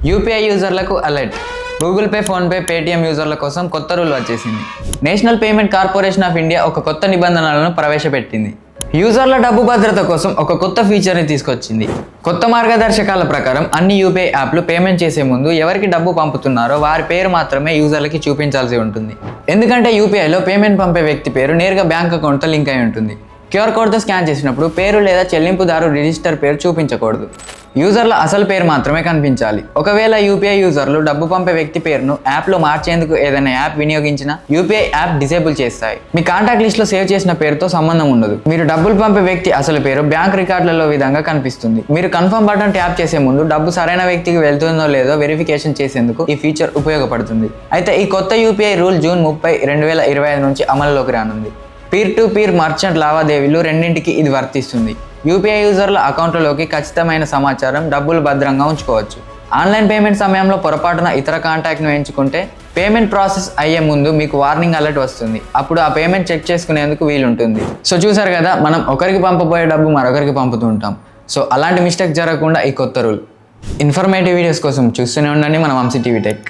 UPI యూజర్లకు alert. Google Pay, PhonePe, Paytm యూజర్ల కోసం కొత్త రూల్ వచ్చేసింది. National Payment Corporation of India ఒక కొత్త నిబంధనలను ప్రవేశపెట్టింది. యూజర్ల డబ్బు భద్రత కోసం ఒక కొత్త ఫీచర్ని తీసుకొచ్చింది. కొత్త మార్గదర్శకాల ప్రకారం అన్ని యూపీఐ యాప్లు పేమెంట్ చేసే ముందు ఎవరికి డబ్బు పంపుతున్నారో వారి పేరు మాత్రమే యూజర్లకి చూపించాల్సి ఉంటుంది. ఎందుకంటే యూపీఐలో పేమెంట్ పంపే వ్యక్తి పేరు నేరుగా బ్యాంక్ అకౌంట్తో లింక్ అయి ఉంటుంది. క్యూఆర్ కోడ్తో స్కాన్ చేసినప్పుడు పేరు లేదా చెల్లింపుదారు రిజిస్టర్ పేరు చూపించకూడదు. యూజర్ల అసలు పేరు మాత్రమే కనిపించాలి. ఒకవేళ యూపీఐ యూజర్లు డబ్బు పంపే వ్యక్తి పేరును యాప్లో మార్చేందుకు ఏదైనా యాప్ వినియోగించినా యూపీఐ యాప్ డిసేబుల్ చేస్తాయి. మీ కాంటాక్ట్ లిస్ట్లో సేవ్ చేసిన పేరుతో సంబంధం ఉండదు. మీరు డబ్బులు పంపే వ్యక్తి అసలు పేరు బ్యాంక్ రికార్డులలో విధంగా కనిపిస్తుంది. మీరు కన్ఫర్మ్ బటన్ ట్యాప్ చేసే ముందు డబ్బు సరైన వ్యక్తికి వెళ్తుందో లేదో వెరిఫికేషన్ చేసేందుకు ఈ ఫీచర్ ఉపయోగపడుతుంది. అయితే ఈ కొత్త యూపీఐ రూల్ జూన్ 30, 2025 నుంచి అమలులోకి రానుంది. పీర్ టు పీర్ మర్చెంట్ లావాదేవీలు రెండింటికి ఇది వర్తిస్తుంది. యూపీఐ యూజర్ల అకౌంట్లలోకి ఖచ్చితమైన సమాచారం, డబ్బులు భద్రంగా ఉంచుకోవచ్చు. ఆన్లైన్ పేమెంట్ సమయంలో పొరపాటున ఇతర కాంటాక్ట్ను ఎంచుకుంటే పేమెంట్ ప్రాసెస్ అయ్యే ముందు మీకు వార్నింగ్ అలర్ట్ వస్తుంది. అప్పుడు ఆ పేమెంట్ చెక్ చేసుకునేందుకు వీలుంటుంది. సో చూసారు కదా, మనం ఒకరికి పంపబోయే డబ్బు మరొకరికి పంపుతూ ఉంటాం. సో అలాంటి మిస్టేక్ జరగకుండా ఈ కొత్త రూల్. ఇన్ఫర్మేటివ్ వీడియోస్ కోసం చూస్తూనే ఉండండి మన వంశీ టీవీ టెక్.